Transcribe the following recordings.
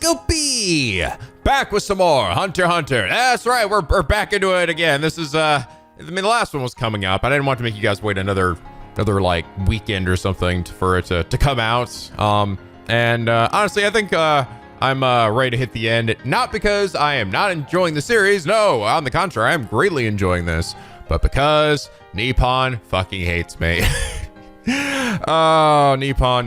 NicoB, back with some more Hunter x Hunter. That's right, we're back into it again. This is I mean, the last one was coming up. I didn't want to make you guys wait another like weekend or something for it to come out. Honestly, I think I'm ready to hit the end. Not because I am not enjoying the series. No, on the contrary, I'm greatly enjoying this, but because Nippon fucking hates me. Oh, Nippon,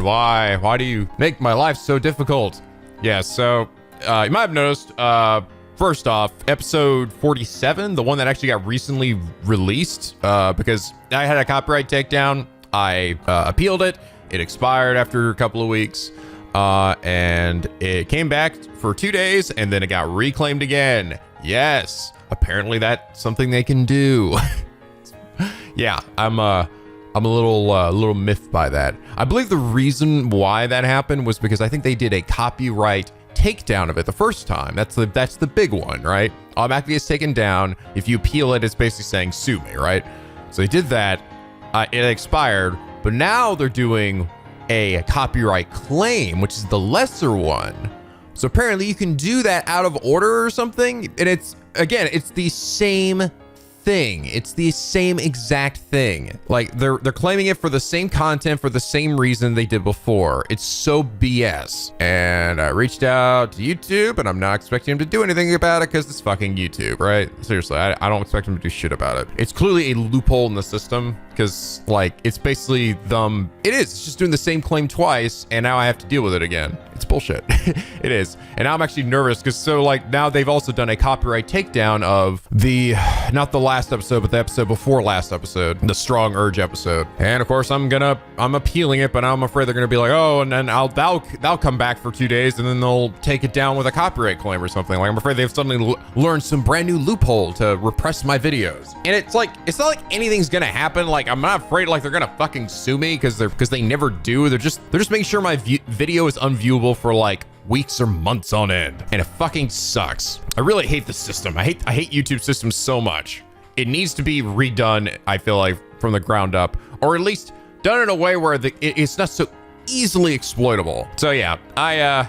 why do you make my life so difficult? Yeah, so you might have noticed, first off, episode 47, the one that actually got recently released, because I had a copyright takedown. I appealed it. It expired after a couple of weeks, and it came back for 2 days, and then it got reclaimed again. Yes, apparently that's something they can do. Yeah, I'm a little miffed by that. I believe the reason why that happened was because I think they did a copyright takedown of it the first time. That's the big one, right? Automatically it's taken down. If you appeal it, it's basically saying sue me, right? So they did that. It expired, but now they're doing a copyright claim, which is the lesser one. So apparently you can do that out of order or something. And it's the same thing. It's the same exact thing. Like they're claiming it for the same content for the same reason they did before. It's so BS. And I reached out to YouTube, and I'm not expecting him to do anything about it because it's fucking YouTube, right? Seriously, I don't expect him to do shit about it. It's clearly a loophole in the system because like it's basically it's just doing the same claim twice, and now I have to deal with it again. It's bullshit. It is. And now I'm actually nervous because now they've also done a copyright takedown of not the last episode, but the episode before last episode, the Strong Urge episode. And of course I'm appealing it, but I'm afraid they're gonna be like, oh, and then they'll come back for 2 days and then they'll take it down with a copyright claim or something. Like I'm afraid they've suddenly learned some brand new loophole to repress my videos. And it's not like anything's gonna happen. Like I'm not afraid like they're gonna fucking sue me because they never do. They're just making sure my video is unviewable for like weeks or months on end, and it fucking sucks. I really hate the system. I hate YouTube systems so much. It needs to be redone, I feel like, from the ground up, or at least done in a way where it's not so easily exploitable. So yeah, I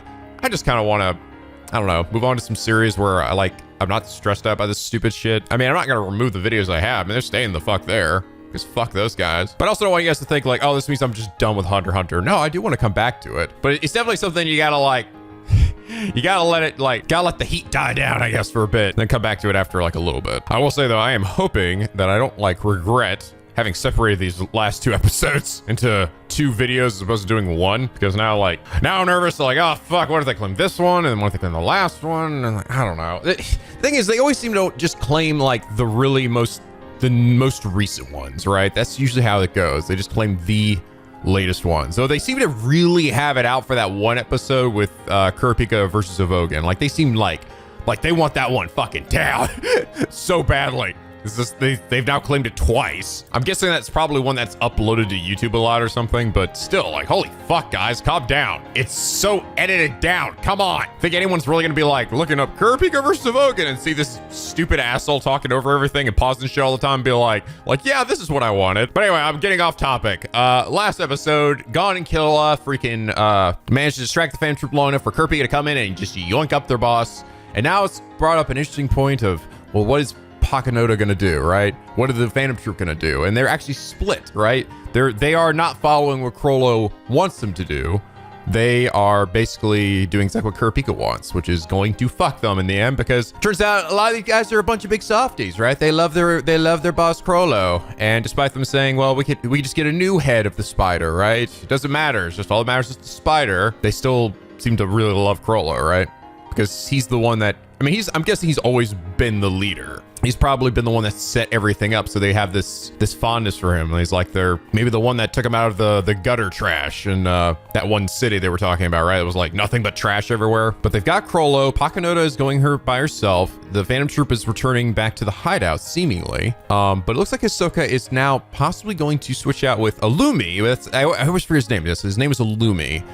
just kind of want to, I don't know, move on to some series where I'm not stressed out by this stupid shit. I mean, I'm not gonna remove the videos I have. I mean, they're staying the fuck there. Because fuck those guys. But I also don't want you guys to think like, oh, this means I'm just done with Hunter x Hunter. No, I do want to come back to it. But it's definitely something you gotta you gotta let the heat die down, I guess, for a bit. Then come back to it after like a little bit. I will say though, I am hoping that I don't regret having separated these last 2 episodes into 2 videos as opposed to doing 1. Because now I'm nervous. Oh fuck, what if they claim this one? And then what if they claim the last one? And I don't know. The thing is, they always seem to just claim the most recent ones, right? That's usually how it goes. They just claim the latest one. So they seem to really have it out for that one episode with Kurapika versus Avogan. Like they seem like they want that one fucking down so badly. They've now claimed it twice. I'm guessing that's probably one that's uploaded to YouTube a lot or something, but still, holy fuck, guys, calm down. It's so edited down. Come on. Think anyone's really gonna be looking up Kurapika versus Avogan and see this stupid asshole talking over everything and pausing shit all the time and be like, yeah, this is what I wanted. But anyway, I'm getting off topic. Last episode, Gon and Killa freaking managed to distract the Phantom Troupe long enough for Kurapika to come in and just yoink up their boss. And now it's brought up an interesting point of, well, what is Pakanoda gonna do, right? What are the Phantom Troupe gonna do? And they're actually split, right? They are not following what Chrollo wants them to do. They are basically doing exactly what Kurapika wants, which is going to fuck them in the end, because turns out a lot of these guys are a bunch of big softies, right? They love their boss Chrollo, and despite them saying, well, we could just get a new head of the spider, right? It doesn't matter. It's just all that matters is the spider. They still seem to really love Chrollo, right? Because he's the one that, I mean, I'm guessing he's always been the leader. He's probably been the one that set everything up, so they have this fondness for him. And he's they're maybe the one that took him out of the gutter trash in that one city they were talking about, right? It was nothing but trash everywhere. But they've got Chrollo. Pakanoda is going by herself. The Phantom Troupe is returning back to the hideout, seemingly. But it looks like Hisoka is now possibly going to switch out with Illumi. I always forget his name. His name is Illumi.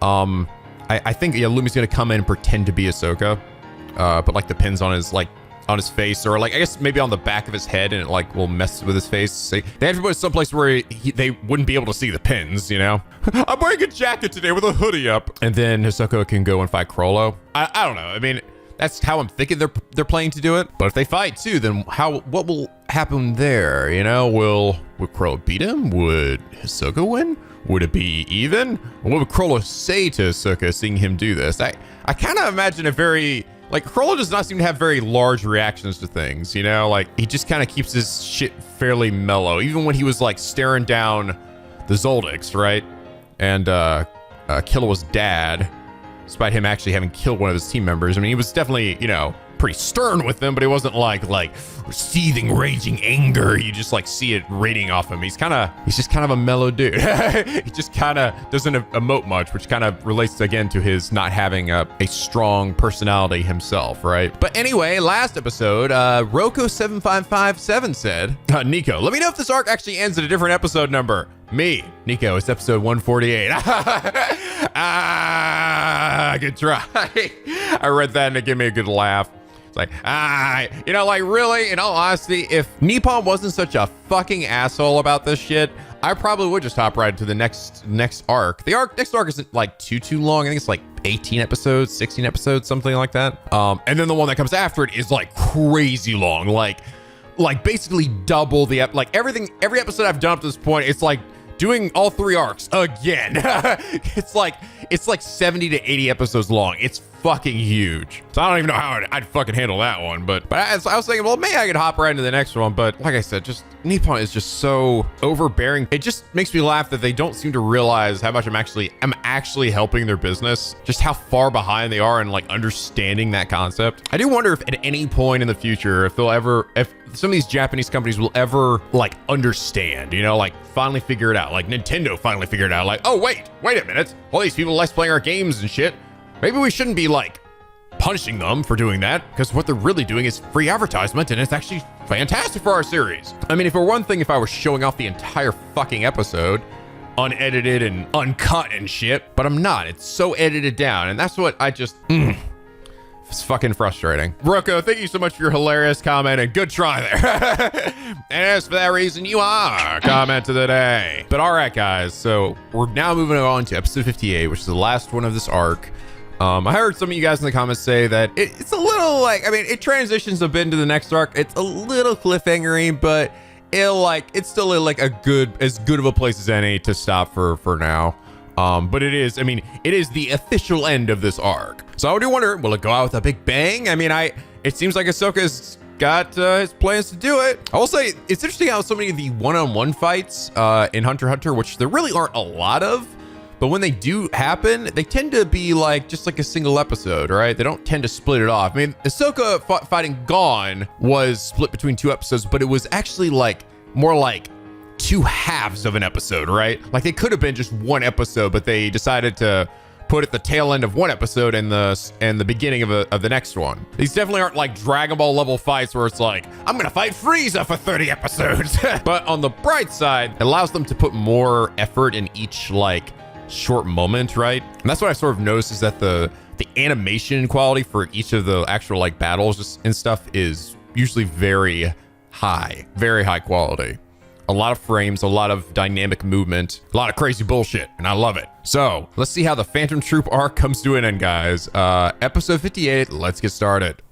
I think Illumi's going to come in and pretend to be Hisoka. Put the pins on his on his face, or like I guess maybe on the back of his head, and it like will mess with his face. So they have to put it someplace where they wouldn't be able to see the pins, you know? I'm wearing a jacket today with a hoodie up. And then Hisoka can go and fight Chrollo. I don't know. I mean, that's how I'm thinking they're planning to do it. But if they fight too, then what will happen there? You know, would Chrollo beat him? Would Hisoka win? Would it be even? What would Chrollo say to Hisoka seeing him do this? I kind of imagine a very, like, Chrollo does not seem to have very large reactions to things, you know? Like, he just kind of keeps his shit fairly mellow. Even when he was, like, staring down the Zoldycks, right? And Killua's dad, despite him actually having killed one of his team members. I mean, he was definitely, you know, pretty stern with them, but it wasn't like seething, raging anger. You just like see it radiating off him. He's just kind of a mellow dude. He just kind of doesn't emote much, which kind of relates again to his not having a strong personality himself, right? But anyway, last episode, Roko7557 said, Nico, let me know if this arc actually ends at a different episode number. Me, Nico, it's episode 148. Good try. I read that and it gave me a good laugh. It's like, you know, like really, in all honesty, if Nippon wasn't such a fucking asshole about this shit, I probably would just hop right into the next arc. The next arc isn't like too long. I think it's like 18 episodes, 16 episodes, something like that. And then the one that comes after it is like crazy long, like basically double the every episode I've done up to this point, it's like doing all 3 arcs again. It's like 70 to 80 episodes long. It's fucking huge. So I don't even know how I'd fucking handle that one. But I was thinking, well, maybe I could hop right into the next one. But like I said, just Nippon is just so overbearing. It just makes me laugh that they don't seem to realize how much I'm actually helping their business. Just how far behind they are in like understanding that concept. I do wonder if at any point in the future, if some of these Japanese companies will ever like understand, you know, like finally figure it out. Like Nintendo finally figured it out. Like, oh, wait a minute. All these people let's playing our games and shit. Maybe we shouldn't be like punishing them for doing that, because what they're really doing is free advertisement, and it's actually fantastic for our series. I mean, if it were one thing, if I was showing off the entire fucking episode, unedited and uncut and shit, but I'm not. It's so edited down, and that's what I just... It's fucking frustrating. Roko, thank you so much for your hilarious comment and good try there. And as for that reason, you are comment of the day. But all right, guys. So we're now moving on to episode 58, which is the last one of this arc. I heard some of you guys in the comments say that it's a little like, I mean, it transitions a bit into the next arc. It's a little cliffhangery, but it's still like as good of a place as any to stop for now. But it is the official end of this arc. So I do wonder, will it go out with a big bang? I mean, it seems like Hisoka's got his plans to do it. I will say, it's interesting how so many of the one-on-one fights in Hunter x Hunter, which there really aren't a lot of, but when they do happen, they tend to be like just like a single episode, right? They don't tend to split it off. I mean, Hisoka fighting Gon was split between 2 episodes, but it was actually like more like 2 halves of an episode, right? Like they could have been just 1 episode, but they decided to put at the tail end of 1 episode and the beginning of the next one. These definitely aren't like Dragon Ball level fights where it's like, I'm gonna fight Frieza for 30 episodes. But on the bright side, it allows them to put more effort in each like short moment, right? And that's what I sort of noticed, is that the animation quality for each of the actual like battles and stuff is usually very high quality. A lot of frames, a lot of dynamic movement, a lot of crazy bullshit, and I love it. So let's see how the Phantom Troupe arc comes to an end, guys. Episode 58, let's get started.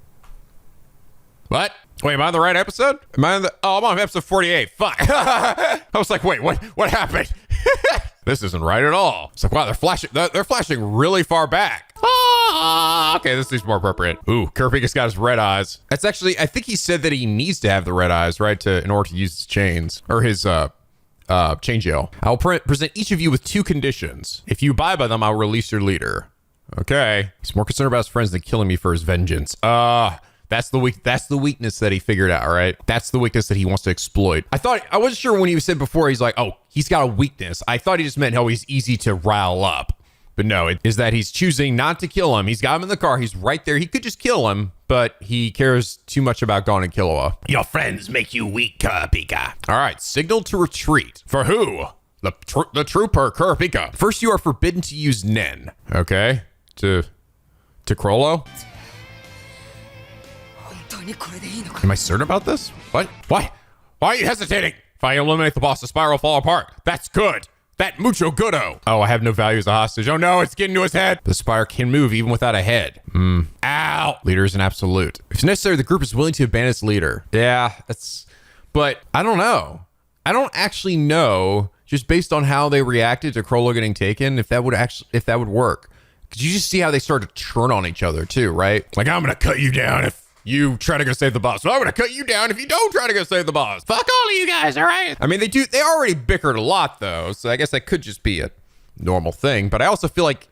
What? Wait, am I on the right episode? I'm on episode 48. Fuck. I was like, wait, what happened? This isn't right at all. It's like, wow, they're flashing really far back. Okay, this seems more appropriate. Ooh, Kurapika's got his red eyes. That's actually, I think he said that he needs to have the red eyes, right, in order to use his chains, or his chain gel. I'll present each of you with 2 conditions. If you abide by them, I'll release your leader. Okay. He's more concerned about his friends than killing me for his vengeance. That's the weakness that he figured out, right? That's the weakness that he wants to exploit. I wasn't sure when he said before, he's like, oh, he's got a weakness. I thought he just meant, oh, he's easy to rile up. But no, it is that he's choosing not to kill him. He's got him in the car. He's right there. He could just kill him, but he cares too much about Gon and Killua. Your friends make you weak, Kurapika. All right, signal to retreat. For who? The trooper, Kurapika. First, you are forbidden to use Nen. Okay, to Chrollo. Am I certain about this? What? Why? Why are you hesitating? If I eliminate the boss, the spire will fall apart. That's good. That mucho goodo. Oh, I have no value as a hostage. Oh no, it's getting to his head. The spire can move even without a head. Ow. Leader is an absolute. If necessary, the group is willing to abandon its leader. Yeah, but I don't know. I don't actually know, just based on how they reacted to Chrollo getting taken, if that would work. Because you just see how they start to turn on each other too, right? Like, I'm gonna cut you down if you try to go save the boss. Well, I'm gonna cut you down if you don't try to go save the boss. Fuck all of you guys, all right? I mean, they already bickered a lot though, so I guess that could just be a normal thing. But I also feel like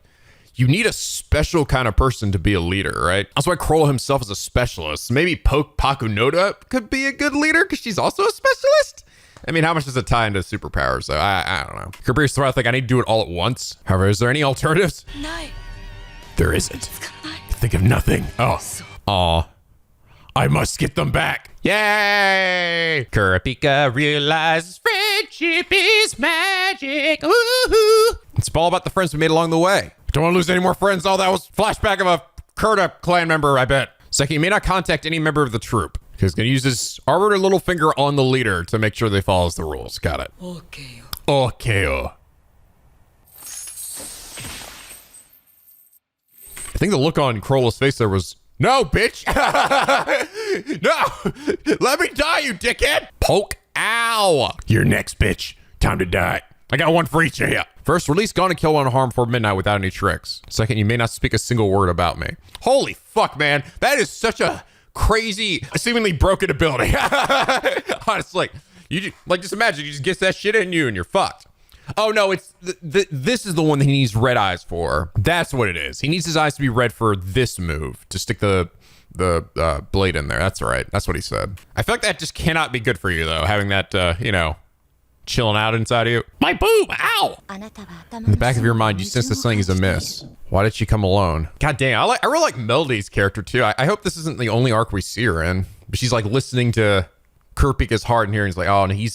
you need a special kind of person to be a leader, right? That's why Chrollo himself is a specialist. Maybe Pakunoda could be a good leader because she's also a specialist. I mean, how much does it tie into superpowers? So I don't know. Kurapika's throw, I think I need to do it all at once. However, is there any alternatives? No. There isn't. Think of nothing. Oh. Aw. I must get them back. Yay! Kurapika realizes friendship is magic. Ooh. It's all about the friends we made along the way. Don't want to lose any more friends. Oh, that was flashback of a Kurta clan member, I bet. Second, you may not contact any member of the troop. Because he's going to use his arbiter little finger on the leader to make sure they follows the rules. Got it. Okay. I think the look on Chrollo's face there was, no, bitch. No. Let me die, you dickhead. Poke. Ow. You're next, bitch. Time to die. I got one for each of you. First, release Gone and Kill One Harm before midnight without any tricks. Second, you may not speak a single word about me. Holy fuck, man. That is such a crazy, seemingly broken ability. Honestly, just imagine you just get that shit in you and you're fucked. Oh no, it's this is the one that he needs red eyes for. That's what it is. He needs his eyes to be red for this move to stick the blade in there. That's right. That's what he said. I feel like that just cannot be good for you though. Having that, chilling out inside of you. My boob! Ow! In the back of your mind, you sense that something is amiss. Why did she come alone? God damn, I really like Melody's character too. I hope this isn't the only arc we see her in. But she's like listening to Kurapika's heart and hearing, he's like, oh, and he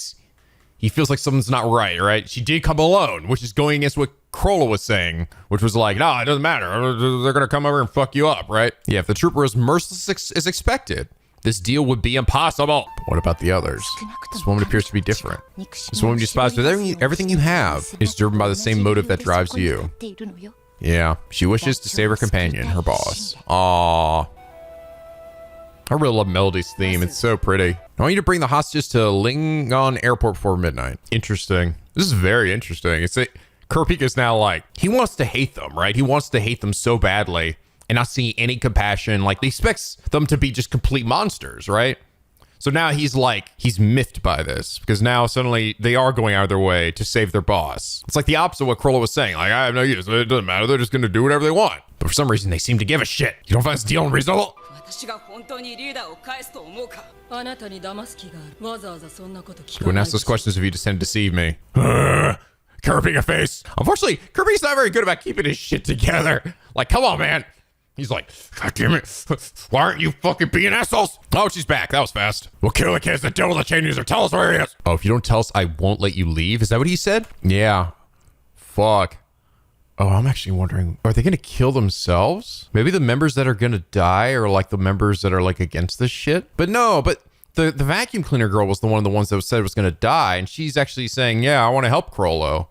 feels like something's not right? She did come alone, which is going against what Chrollo was saying, which was like, no, it doesn't matter. They're gonna come over and fuck you up, right? Yeah, if the trooper is merciless as expected, this deal would be impossible. But what about the others? This woman appears to be different. This woman you despise with everything you have is driven by the same motive that drives you. Yeah, she wishes to save her companion, her boss. Aww. I really love Melody's theme. It's so pretty. I want you to bring the hostages to Lingon Airport before midnight. Interesting. This is very interesting. Kurapika's now like, he wants to hate them, right? He wants to hate them so badly and not see any compassion. Like, he expects them to be just complete monsters, right? So now he's miffed by this because now suddenly they are going out of their way to save their boss. It's like the opposite of what Chrollo was saying. Like, I have no use. It doesn't matter. They're just going to do whatever they want. But for some reason, they seem to give a shit. You don't find this deal unreasonable? You wouldn't ask those questions if you just tend to deceive me. Kurapika face. Unfortunately, Kurapika's not very good about keeping his shit together. Like, come on, man. He's like, God damn it. Why aren't you fucking being assholes? Oh, she's back. That was fast. We'll kill the kids that deal with the chain user. Tell us where he is. Oh, if you don't tell us, I won't let you leave. Is that what he said? Yeah. Fuck. Oh, I'm actually wondering, are they going to kill themselves? Maybe the members that are going to die are like the members that are like against this shit. But no, but the vacuum cleaner girl was one of the ones that said was going to die. And she's actually saying, yeah, I want to help Chrollo.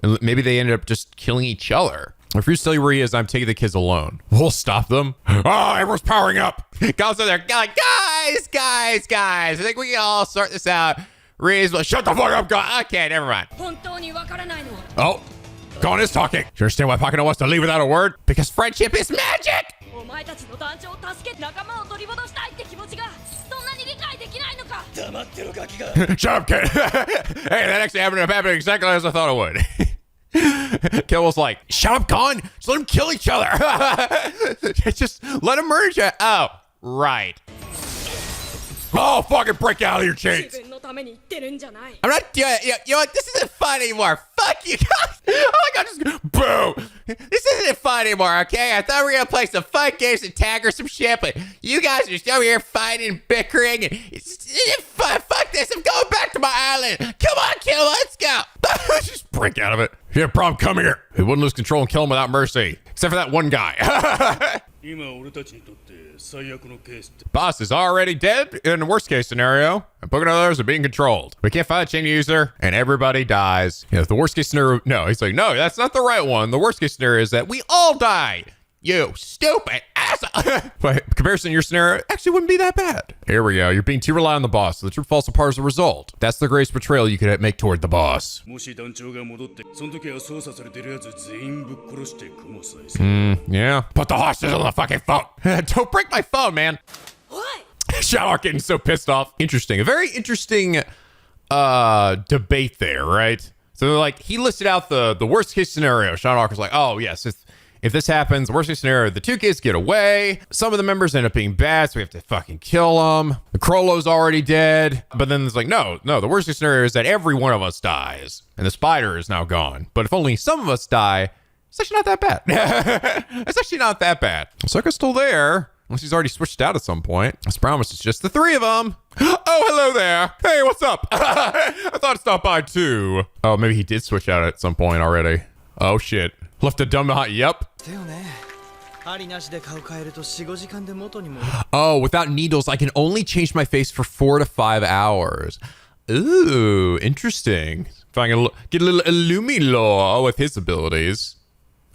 And maybe they ended up just killing each other. If you tell you where he is, I'm taking the kids alone. We'll stop them. Oh, everyone's powering up. Guys are there. Like, guys. I think we can all sort this out. Reasonable. Shut the fuck up, guys. Okay, never mind. Oh, Gon is talking. Do you understand why Pakuno wants to leave without a word? Because friendship is magic. Shut up, kid. Hey, that actually happened exactly as I thought it would. Kill was like, shut up, Gon. Just let them kill each other. Just let them murder each other. Oh, right. Oh, fucking break out of your chains. I'm not doing it. You know what? This isn't fun anymore. Fuck you guys. Oh my God, just boo. This isn't fun anymore, okay? I thought we were going to play some fun games and tag or some shit, but you guys are just over here fighting and bickering. And fuck this. I'm going back to my island. Come on, kill. Let's go. Just break out of it. If you have a problem, come here. He wouldn't lose control and kill him without mercy. Except for that one guy. Boss is already dead in the worst case scenario, and Pokemon others are being controlled. We can't find a chain user, and everybody dies. You know, the worst case scenario, no, he's like, no, that's not the right one. The worst case scenario is that we all die. You stupid asshole. But comparison to your scenario actually wouldn't be that bad. Here we go. You're being too reliant on the boss, so the troop falls apart as a result. That's the greatest betrayal you could make toward the boss. Yeah. Put the hostage on the fucking phone. Don't break my phone, man. What? Shadowhawk getting so pissed off. Interesting. A very interesting debate there, right? So like he listed out the worst case scenario. Shadowhawk was like, oh yes, if this happens, worst case scenario, the two kids get away. Some of the members end up being bad, so we have to fucking kill them. The Chrollo's already dead. But then it's like, no, the worst case scenario is that every one of us dies. And the spider is now gone. But if only some of us die, it's actually not that bad. It's actually not that bad. Hisoka's still there. Unless he's already switched out at some point. As promised, it's just the three of them. Oh, hello there. Hey, what's up? I thought I'd stop by too. Oh, maybe he did switch out at some point already. Oh, shit. Left a dumb behind. Yep. Oh, without needles, I can only change my face for 4 to 5 hours. Ooh, interesting. If I can get a little Illumilor with his abilities.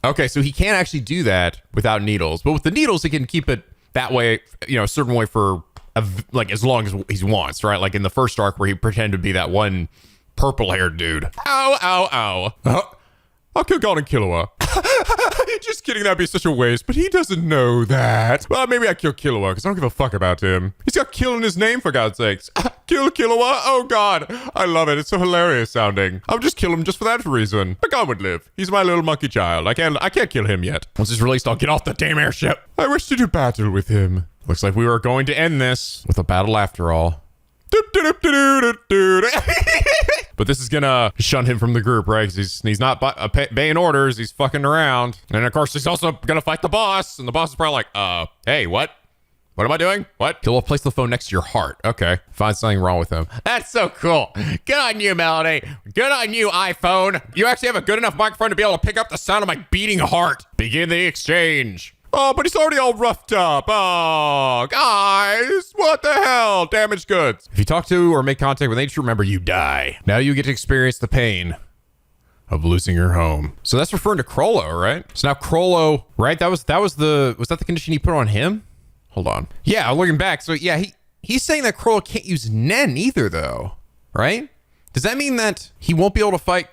Okay, so he can't actually do that without needles. But with the needles, he can keep it that way, you know, a certain way for like as long as he wants, right? Like in the first arc where he pretended to be that one purple-haired dude. Ow, ow, ow. I'll kill God and Killua. Just kidding, that'd be such a waste, but he doesn't know that. Well, maybe I kill Killua, because I don't give a fuck about him. He's got kill in his name, for God's sakes. Kill Killua? Oh, God. I love it. It's so hilarious sounding. I'll just kill him just for that reason. But God would live. He's my little monkey child. I can't kill him yet. Once he's released, I'll get off the damn airship. I wish to do battle with him. Looks like we were going to end this with a battle after all. But this is gonna shun him from the group, right? Because he's not obeying orders. He's fucking around. And of course, he's also gonna fight the boss. And the boss is probably like, hey, what? What am I doing? What? He'll place the phone next to your heart. Okay. Find something wrong with him. That's so cool. Good on you, Melody. Good on you, iPhone. You actually have a good enough microphone to be able to pick up the sound of my beating heart. Begin the exchange. Oh, but he's already all roughed up. Oh, guys, what the hell? Damaged goods. If you talk to or make contact with nature, remember you die. Now you get to experience the pain of losing your home. So that's referring to Chrollo, right? So now Chrollo, right? Was that the condition he put on him? Hold on. Yeah, looking back. So yeah, he's saying that Chrollo can't use Nen either, though, right? Does that mean that he won't be able to fight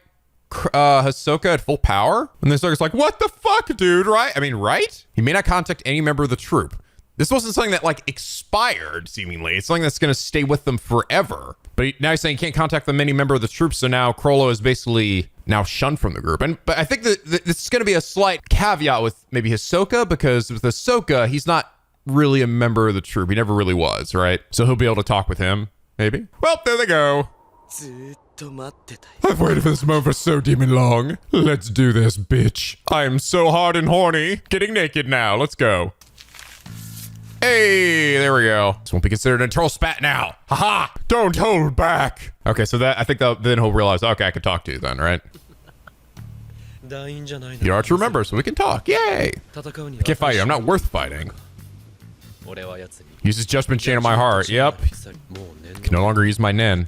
Hisoka at full power? And then Hisoka's like, what the fuck, dude, right? I mean, right? He may not contact any member of the troop. This wasn't something that like expired, seemingly. It's something that's going to stay with them forever. But now he's saying he can't contact them, any member of the troop, so now Chrollo is basically now shunned from the group. But I think that this is going to be a slight caveat with maybe Hisoka, because with Hisoka, he's not really a member of the troop. He never really was, right? So he'll be able to talk with him, maybe. Well, there they go. I've waited for this moment for so demon long. Let's do this, bitch. I am so hard and horny. Getting naked now. Let's go. Hey, there we go. This won't be considered an internal spat now. Haha. Don't hold back. Okay, so I think then he'll realize, okay, I can talk to you then, right? You are to remember, so we can talk. Yay. I can't fight you. I'm not worth fighting. Use his judgment chain on my heart. Yep. Can no longer use my Nen.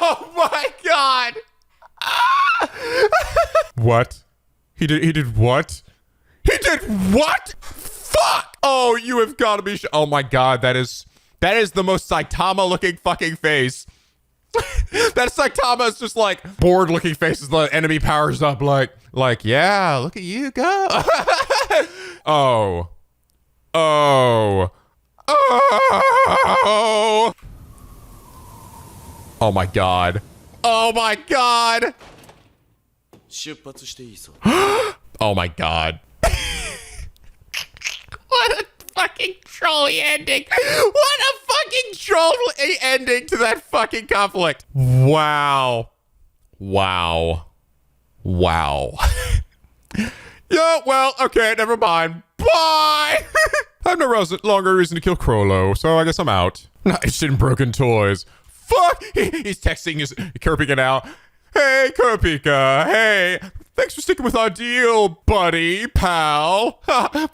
Oh my God! What? He did what? He did what? Fuck! Oh, you have got to be. Oh my God, that is the most Saitama looking fucking face. That Saitama is just like bored looking face as the enemy powers up. Like yeah, look at you go. Oh. Oh my God. Oh my God. Oh my God. What a fucking trolly ending. What a fucking troll ending to that fucking conflict. Wow. Yeah, well, okay, never mind. Bye. I have no longer reason to kill Chrollo, so I guess I'm out. Not interested in broken toys. Fuck! He's texting his Kurapika now. Hey, Kurapika. Hey, Thanks for sticking with our deal, buddy, pal.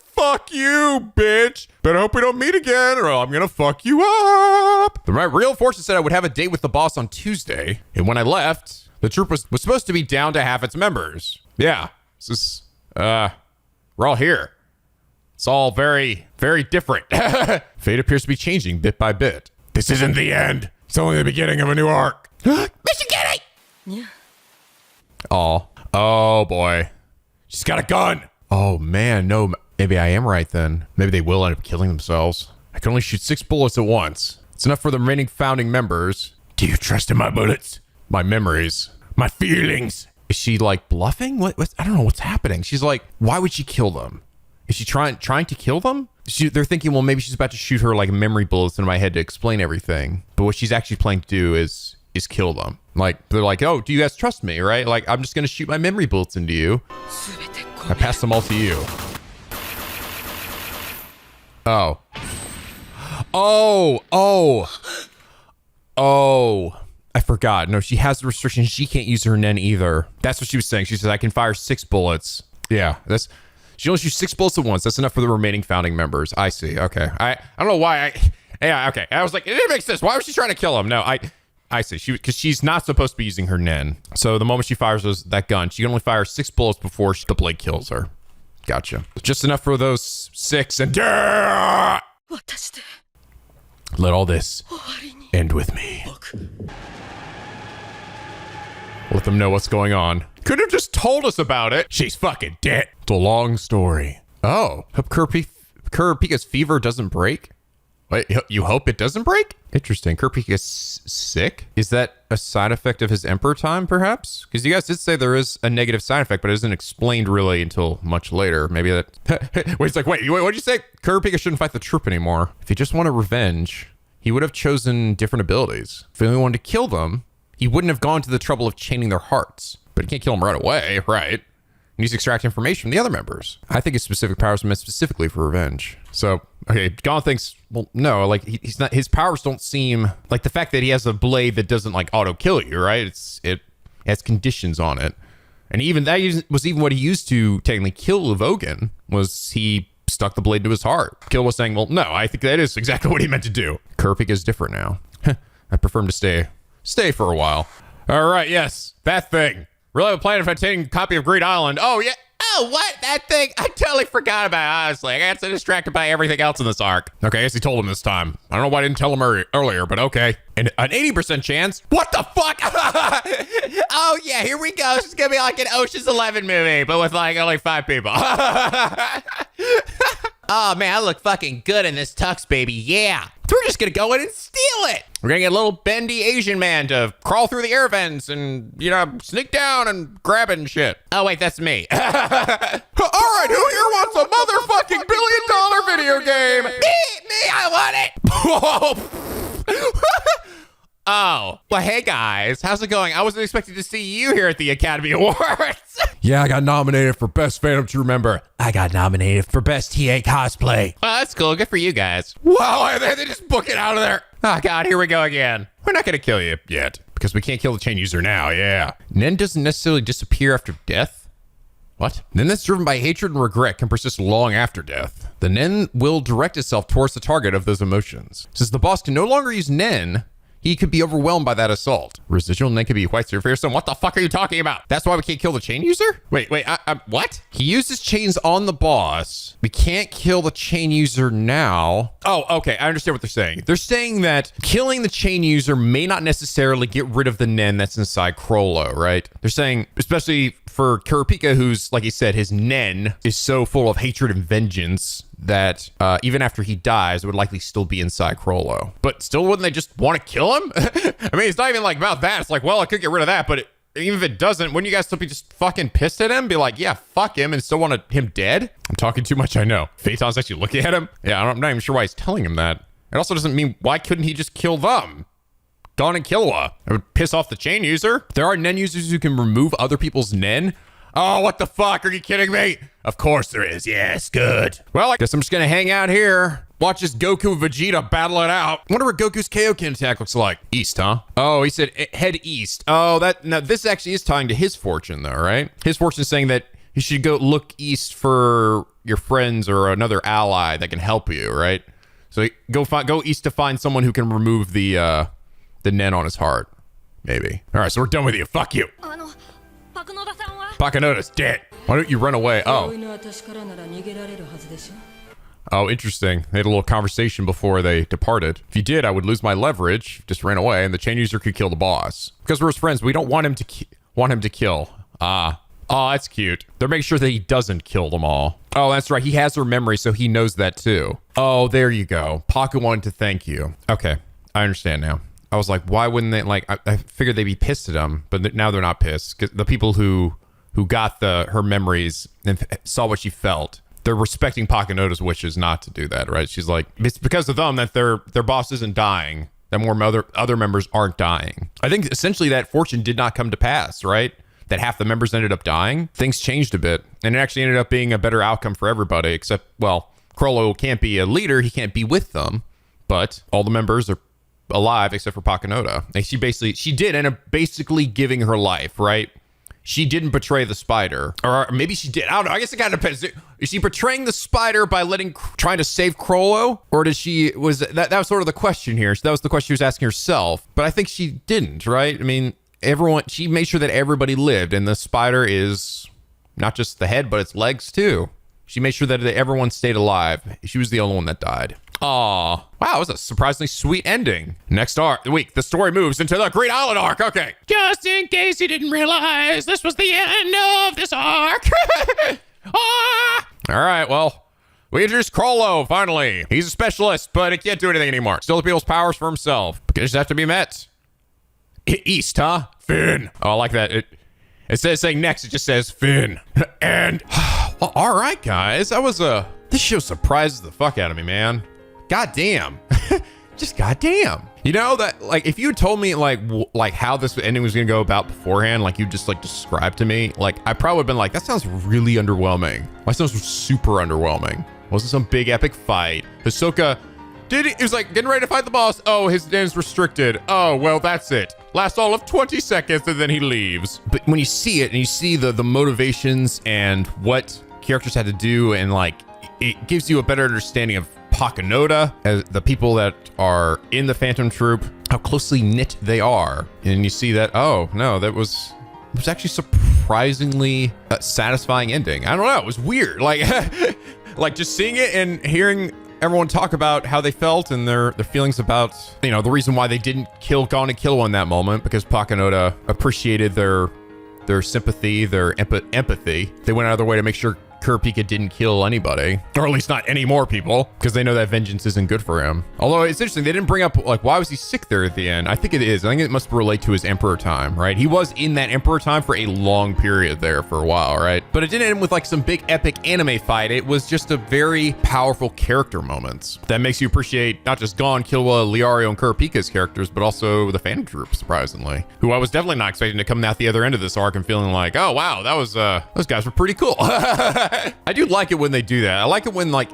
Fuck you, bitch. Better hope we don't meet again or I'm gonna fuck you up. But my real fortune said I would have a date with the boss on Tuesday. And when I left, the troop was supposed to be down to half its members. Yeah, this is, we're all here. It's all very, very different. Fate appears to be changing bit by bit. This isn't the end. It's only the beginning of a new arc. Mission Kitty! Yeah. Oh boy. She's got a gun. Oh man, no. Maybe I am right then. Maybe they will end up killing themselves. I can only shoot 6 bullets at once. It's enough for the remaining founding members. Do you trust in my bullets? My memories. My feelings. Is she like bluffing? What? I don't know what's happening. She's like, why would she kill them? Is she trying to kill them? They're thinking, well, maybe she's about to shoot her like memory bullets into my head to explain everything. But what she's actually planning to do is kill them. Like, they're like, oh, do you guys trust me, right? Like, I'm just going to shoot my memory bullets into you. I pass them all to you. Oh. I forgot. No, she has the restriction. She can't use her nen either. That's what she was saying. She says, I can fire 6 bullets. Yeah, she only shoots 6 bullets at once. That's enough for the remaining founding members. I see. Okay. I don't know why yeah, okay. I was like, it didn't make sense. Why was she trying to kill him? No, I see. Because she's not supposed to be using her nen. So the moment she fires that gun, she can only fire 6 bullets before the blade kills her. Gotcha. Just enough for those 6 and let all this end with me. Let them know what's going on. Could have just told us about it. She's fucking dead. It's a long story. Oh, hope Kurapika's fever doesn't break? Wait, you hope it doesn't break? Interesting. Kurapika's sick? Is that a side effect of his Emperor time, perhaps? Because you guys did say there is a negative side effect, but it isn't explained really until much later. Maybe that... Wait, it's like, what'd you say? Kurapika shouldn't fight the troop anymore. If he just wanted revenge, he would have chosen different abilities. If he only wanted to kill them, he wouldn't have gone to the trouble of chaining their hearts. But he can't kill them right away, right? He needs to extract information from the other members. I think his specific powers are meant specifically for revenge. So, okay, Gon thinks, well, no, like he's not. His powers don't seem like the fact that he has a blade that doesn't like auto kill you, right? It has conditions on it, and even that was what he used to technically kill Vogan. Was he stuck the blade to his heart? Kill was saying, well, no, I think that is exactly what he meant to do. Kurapika is different now. I prefer him to stay for a while. All right, yes, that thing. Really have a plan of obtaining a copy of Greed Island. Oh, yeah. Oh, what? That thing? I totally forgot about it, honestly. I got so distracted by everything else in this arc. Okay, I guess he told him this time. I don't know why I didn't tell him earlier, but okay. And an 80% chance. What the fuck? Oh, yeah, here we go. This is going to be like an Ocean's 11 movie, but with like only 5 people. Oh, man, I look fucking good in this tux, baby. Yeah. We're just going to go in and steal it. We're going to get a little bendy Asian man to crawl through the air vents and, sneak down and grab it and shit. Oh, wait, that's me. All right, who here wants a motherfucking $1 billion video game? Me, I want it. Oh, well, hey guys, how's it going? I wasn't expecting to see you here at the Academy Awards. Yeah, I got nominated for Best Phantom Troupe Member. I got nominated for Best TA Cosplay. Oh, that's cool. Good for you guys. Wow, they just book it out of there. Oh, God, here we go again. We're not going to kill you yet because we can't kill the chain user now, yeah. Nen doesn't necessarily disappear after death. What? Nen that's driven by hatred and regret can persist long after death. The Nen will direct itself towards the target of those emotions. Since the boss can no longer use Nen, he could be overwhelmed by that assault. Residual Nen could be quite fearsome. What the fuck are you talking about? That's why we can't kill the chain user? Wait, what? He uses chains on the boss. We can't kill the chain user now. Oh, okay, I understand what they're saying. They're saying that killing the chain user may not necessarily get rid of the Nen that's inside Chrollo, right? They're saying, especially for Kurapika, who's, like he said, his Nen is so full of hatred and vengeance that even after he dies, it would likely still be inside Chrollo. But still, wouldn't they just want to kill him? I mean, it's not even like about that. It's like, well, I could get rid of that, but even if it doesn't, wouldn't you guys still be just fucking pissed at him? Be like, yeah, fuck him, and still want him dead? I'm talking too much, I know. Phaeton's actually looking at him. Yeah, I'm not even sure why he's telling him that. It also doesn't mean, why couldn't he just kill them? Gon and Killua. It would piss off the chain user. There are Nen users who can remove other people's Nen. Oh, what the fuck? Are you kidding me? Of course there is. Yes, good. Well, I guess I'm just gonna hang out here. Watch this Goku and Vegeta battle it out. Wonder what Goku's Kaioken attack looks like. East, huh? Oh, he said head east. Oh, now this actually is tying to his fortune though, right? His fortune is saying that you should go look east for your friends or another ally that can help you, right? So go east to find someone who can remove the nen on his heart, maybe. All right, so we're done with you. Fuck you. Pakanoda's dead. Why don't you run away? Oh. Oh, interesting. They had a little conversation before they departed. If you did, I would lose my leverage. Just ran away, and the chain user could kill the boss. Because we're his friends, we don't want him to kill. Ah. Oh, that's cute. They're making sure that he doesn't kill them all. Oh, that's right. He has her memory, so he knows that too. Oh, there you go. Paku wanted to thank you. Okay, I understand now. I was like, why wouldn't they, like, I figured they'd be pissed at him, but now they're not pissed. 'Cause the people who got her memories and saw what she felt, they're respecting Pakanoda's wishes not to do that, right? She's like, it's because of them that their boss isn't dying, that more other members aren't dying. I think essentially that fortune did not come to pass, right? That half the members ended up dying. Things changed a bit, and it actually ended up being a better outcome for everybody, except, well, Chrollo can't be a leader, he can't be with them, but all the members are alive except for Pakanoda. And she did end up basically giving her life, right? She didn't betray the spider, or maybe she did. I don't know. I guess it kind of depends. Is she betraying the spider by trying to save Chrollo, or that was sort of the question here. That was the question she was asking herself. But I think she didn't, right? I mean, she made sure that everybody lived, and the spider is not just the head, but its legs too. She made sure that everyone stayed alive. She was the only one that died. Aw. Wow, it was a surprisingly sweet ending. Next week, the story moves into the Green Island arc. Okay. Just in case you didn't realize, this was the end of this arc. Ah! All right, well, we introduced Chrollo, finally. He's a specialist, but he can't do anything anymore. Still appeals powers for himself. Because have to be met. East, huh? Finn. Oh, I like that. Instead of saying next, it just says Finn. And, well, all right, guys. This show surprises the fuck out of me, man. God damn. Just goddamn. You know that, like, if you had told me like how this ending was gonna go about beforehand, like you just like described to me, like I probably would have been like, that sounds really underwhelming. That sounds super underwhelming. Wasn't some big epic fight. Hisoka he was like getting ready to fight the boss. Oh, his name's restricted. Oh, well, that's it. Lasts all of 20 seconds and then he leaves. But when you see it and you see the motivations and what characters had to do, and like it gives you a better understanding of Pakanoda, as the people that are in the Phantom Troupe, how closely knit they are. And you see that, oh no, it was actually surprisingly satisfying ending. I don't know, it was weird. Like, like just seeing it and hearing everyone talk about how they felt and their feelings about, you know, the reason why they didn't kill Kōjina in that moment, because Pakanoda appreciated their sympathy, their empathy. They went out of their way to make sure Kurapika didn't kill anybody, or at least not any more people, because they know that vengeance isn't good for him. Although it's interesting, they didn't bring up, like, why was he sick there at the end? I think it is. I think it must relate to his Emperor time, right? He was in that Emperor time for a long period there for a while, right? But it didn't end with, like, some big epic anime fight. It was just a very powerful character moments that makes you appreciate not just Gon, Killua, Liario, and Kurapika's characters, but also the Phantom Troupe, surprisingly, who I was definitely not expecting to come out the other end of this arc and feeling like, oh, wow, that was, those guys were pretty cool. I do like it when they do that. I like it when, like,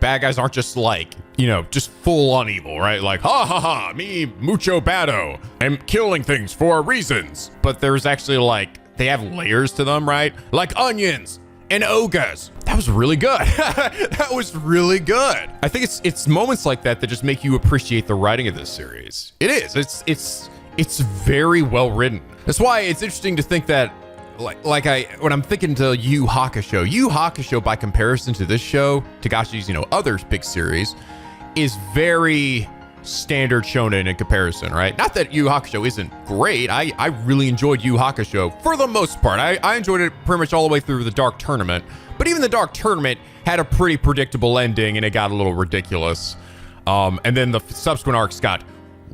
bad guys aren't just like, you know, just full on evil, right? Like, ha ha ha, me mucho bado, I'm killing things for reasons. But there's actually, like, they have layers to them, right? Like onions and ogres. That was really good. That was really good. I think it's moments like that that just make you appreciate the writing of this series. It is. It's very well written. That's why it's interesting to think that, when I'm thinking to Yu Hakusho by comparison to this show, Tagashi's, you know, other big series, is very standard shonen in comparison, right? Not that Yu Hakusho isn't great. I really enjoyed Yu Hakusho for the most part. I enjoyed it pretty much all the way through the Dark Tournament, but even the Dark Tournament had a pretty predictable ending and it got a little ridiculous. And then the subsequent arcs got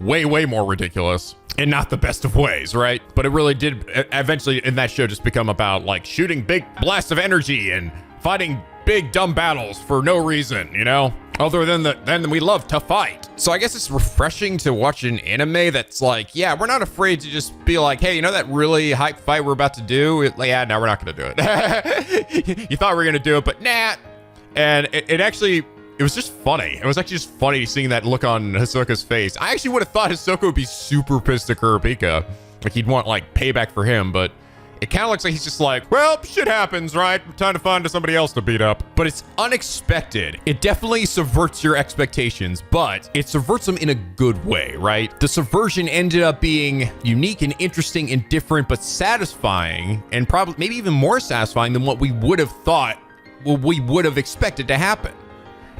way more ridiculous. In not the best of ways, right? But it really did eventually in that show just become about like shooting big blasts of energy and fighting big dumb battles for no reason, you know? Other than then we love to fight. So I guess it's refreshing to watch an anime that's like, yeah, we're not afraid to just be like, hey, you know that really hype fight we're about to do? Yeah, no, we're not going to do it. You thought we were going to do it, but nah. And it was just funny. It was actually just funny seeing that look on Hisoka's face. I actually would have thought Hisoka would be super pissed at Kurapika. Like he'd want like payback for him, but it kind of looks like he's just like, well, shit happens, right? Time to find somebody else to beat up. But it's unexpected. It definitely subverts your expectations, but it subverts them in a good way, right? The subversion ended up being unique and interesting and different, but satisfying, and probably maybe even more satisfying than what we would have thought, what we would have expected to happen.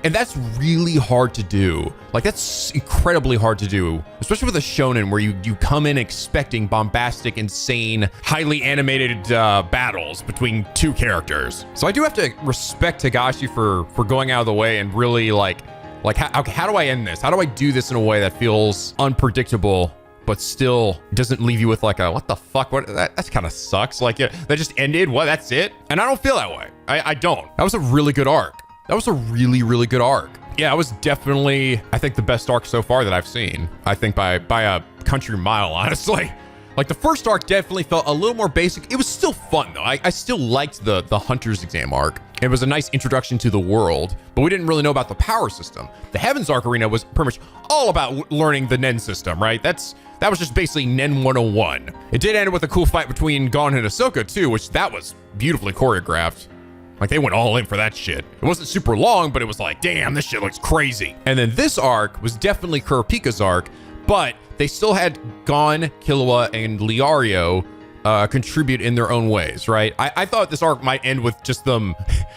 And that's really hard to do. Like, that's incredibly hard to do, especially with a shonen where you come in expecting bombastic, insane, highly animated battles between two characters. So I do have to respect Higashi for going out of the way and really like how do I end this? How do I do this in a way that feels unpredictable, but still doesn't leave you with like a, what the fuck? What that kind of sucks. Like, yeah, that just ended. What? That's it? And I don't feel that way. I don't. That was a really good arc. That was a really, really good arc. Yeah, it was definitely, I think, the best arc so far that I've seen. I think by a country mile, honestly. Like, the first arc definitely felt a little more basic. It was still fun, though. I still liked the Hunter's Exam arc. It was a nice introduction to the world, but we didn't really know about the power system. The Heavens Arc Arena was pretty much all about learning the Nen system, right? That was just basically Nen 101. It did end with a cool fight between Gon and Hisoka, too, which that was beautifully choreographed. Like, they went all in for that shit. It wasn't super long, but it was like, damn, this shit looks crazy. And then this arc was definitely Kurapika's arc, but they still had Gon, Killua, and Liario contribute in their own ways, right? I thought this arc might end with just them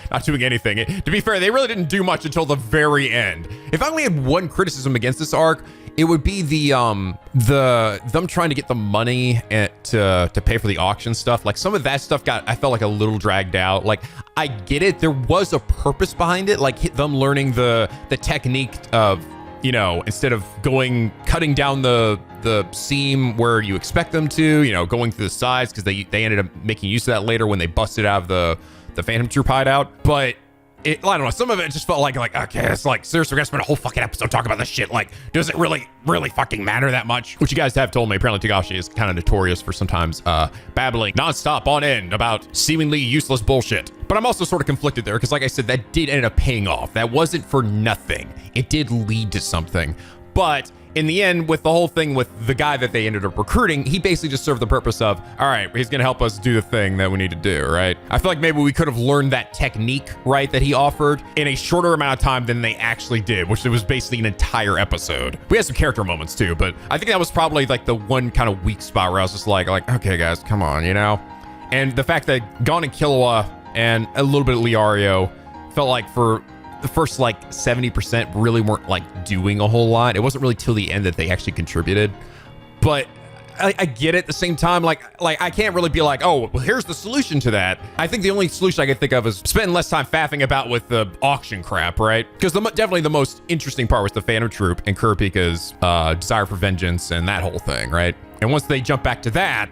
not doing anything. To be fair, they really didn't do much until the very end. If I only had one criticism against this arc, it would be them trying to get the money to pay for the auction stuff. Like, some of that stuff I felt like a little dragged out. Like, I get it. There was a purpose behind it. Like, them learning the technique of, you know, instead of cutting down the seam where you expect them to, you know, going through the sides, because they ended up making use of that later when they busted out of the Phantom Troupe hideout. But I don't know, some of it just felt like, okay, it's like, seriously, we're gonna spend a whole fucking episode talking about this shit. Like, does it really, really fucking matter that much? Which you guys have told me, apparently Higashi is kind of notorious for sometimes babbling nonstop on end about seemingly useless bullshit. But I'm also sort of conflicted there, because like I said, that did end up paying off. That wasn't for nothing. It did lead to something. But in the end, with the whole thing with the guy that they ended up recruiting, he basically just served the purpose of, all right, he's going to help us do the thing that we need to do, right? I feel like maybe we could have learned that technique, right, that he offered in a shorter amount of time than they actually did, which was basically an entire episode. We had some character moments too, but I think that was probably like the one kind of weak spot where I was just like, okay, guys, come on, you know? And the fact that Gon and Killua and a little bit of Liario felt like for the first like 70% really weren't like doing a whole lot. It wasn't really till the end that they actually contributed. But I get it at the same time. Like I can't really be like, oh, well, here's the solution to that. I think the only solution I can think of is spending less time faffing about with the auction crap, right? Because definitely the most interesting part was the Phantom Troupe and Kurapika's desire for vengeance and that whole thing, right? And once they jump back to that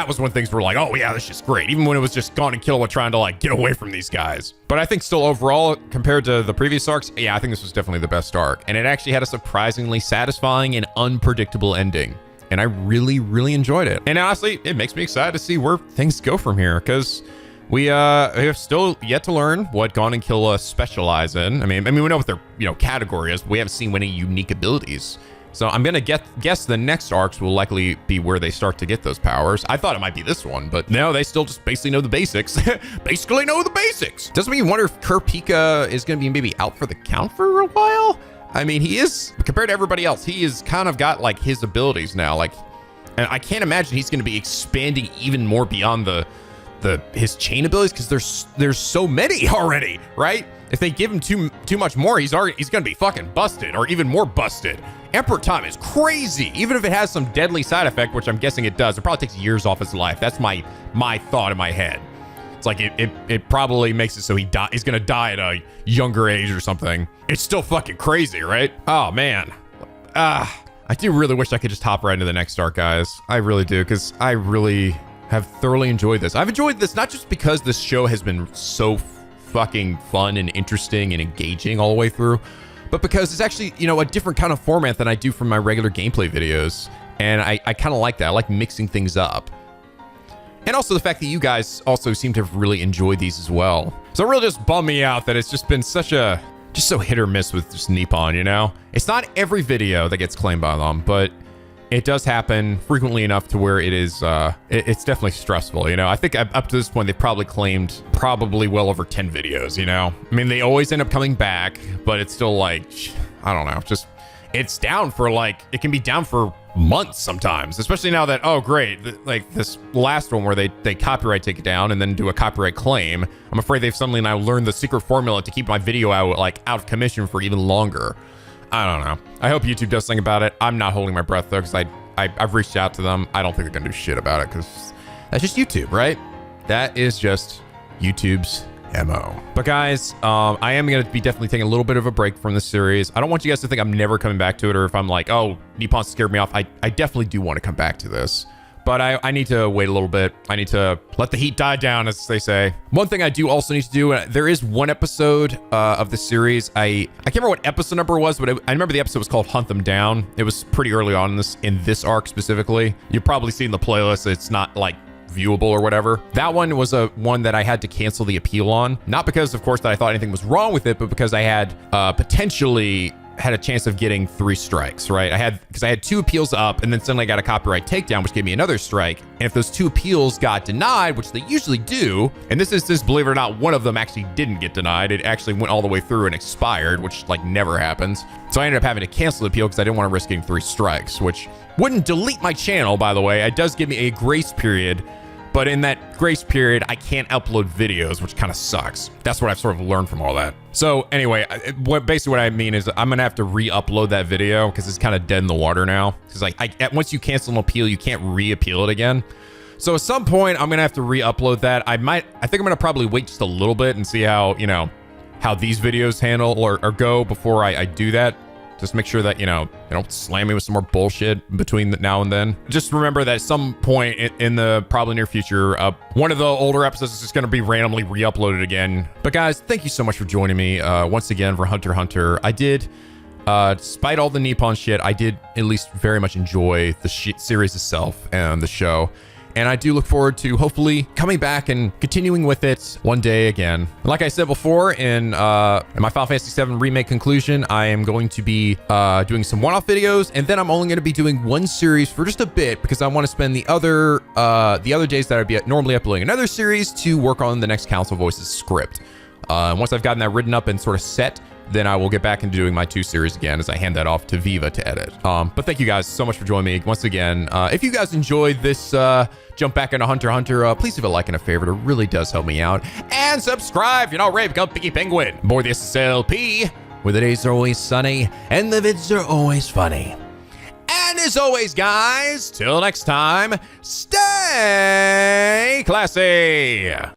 was when things were like, oh yeah, this is great. Even when it was just Gon and Killua trying to like get away from these guys. But I think still overall, compared to the previous arcs, yeah, I think this was definitely the best arc. And it actually had a surprisingly satisfying and unpredictable ending. And I really, really enjoyed it. And honestly, it makes me excited to see where things go from here, because we have still yet to learn what Gon and Killua specialize in. I mean, we know what their category is, but we haven't seen any unique abilities. So I'm gonna guess the next arcs will likely be where they start to get those powers. I thought it might be this one, but no, they still just basically know the basics. Basically know the basics. Doesn't make me wonder if Kurapika is gonna be maybe out for the count for a while. I mean, he is, compared to everybody else, he is kind of got like his abilities now. Like, and I can't imagine he's gonna be expanding even more beyond his chain abilities, because there's so many already, right? If they give him too much more, he's gonna be fucking busted, or even more busted. Emperor Time is crazy, even if it has some deadly side effect, which I'm guessing it does. It probably takes years off his life. That's my thought in my head. It's like it probably makes it so he's gonna die at a younger age or something. It's still fucking crazy, right? Oh man, I do really wish I could just hop right into the next arc, guys. I really do, because I really have thoroughly enjoyed this. I've enjoyed this not just because this show has been so fucking fun and interesting and engaging all the way through, but because it's actually, you know, a different kind of format than I do from my regular gameplay videos. And I kind of like that. I like mixing things up. And also the fact that you guys also seem to have really enjoyed these as well. So it really just bummed me out that it's just been such a, just so hit or miss with just Nippon, you know? It's not every video that gets claimed by them, but it does happen frequently enough to where it is, it's definitely stressful, you know? I think up to this point, they've probably claimed well over 10 videos, you know? I mean, they always end up coming back, but it's still like, I don't know, just, it's down for like, it can be down for months sometimes, especially now that, oh great, like this last one where they copyright take it down and then do a copyright claim. I'm afraid they've suddenly now learned the secret formula to keep my video out of commission for even longer. I don't know. I hope YouTube does something about it. I'm not holding my breath though, because I've reached out to them. I don't think they're gonna do shit about it, because that's just YouTube, right? That is just YouTube's MO. But guys, I am going to be definitely taking a little bit of a break from this series. I don't want you guys to think I'm never coming back to it, or if I'm like, oh, Nippon scared me off. I definitely do want to come back to this. But I need to wait a little bit. I need to let the heat die down, as they say. One thing I do also need to do, there is one episode of the series. I can't remember what episode number it was, but I remember the episode was called Hunt Them Down. It was pretty early on in this arc specifically. You've probably seen the playlist. It's not like viewable or whatever. That one was one that I had to cancel the appeal on. Not because, of course, that I thought anything was wrong with it, but because I had potentially had a chance of getting 3 strikes, right? Because I had 2 appeals up, and then suddenly I got a copyright takedown, which gave me another strike. And if those 2 appeals got denied, which they usually do, and this, believe it or not, one of them actually didn't get denied. It actually went all the way through and expired, which like never happens. So I ended up having to cancel the appeal because I didn't want to risk getting 3 strikes, which wouldn't delete my channel, by the way. It does give me a grace period, but in that grace period, I can't upload videos, which kind of sucks. That's what I've sort of learned from all that. So anyway, basically what I mean is I'm gonna have to re-upload that video because it's kind of dead in the water now. Because like once you cancel an appeal, you can't re-appeal it again. So at some point, I'm gonna have to re-upload that. I think I'm gonna probably wait just a little bit and see how, you know, how these videos handle or go before I do that. Just make sure that, you know, they don't slam me with some more bullshit between now and then. Just remember that at some point in the probably near future, one of the older episodes is just going to be randomly re-uploaded again. But guys, thank you so much for joining me once again for Hunter x Hunter. I did, despite all the Nippon shit, I did at least very much enjoy the series itself and the show. And I do look forward to hopefully coming back and continuing with it one day again. Like I said before, in my Final Fantasy VII Remake conclusion, I am going to be doing some one-off videos, and then I'm only going to be doing one series for just a bit because I want to spend the other days that I'd be normally uploading another series to work on the next Council Voices script. Once I've gotten that written up and sort of set, then I will get back into doing my 2 series again as I hand that off to Viva to edit. But thank you guys so much for joining me once again. If you guys enjoyed this jump back into Hunter x Hunter, please leave a like and a favorite. It really does help me out. And subscribe if you're not already. Become Picky Penguin. More the SSLP, where the days are always sunny and the vids are always funny. And as always, guys, till next time, stay classy.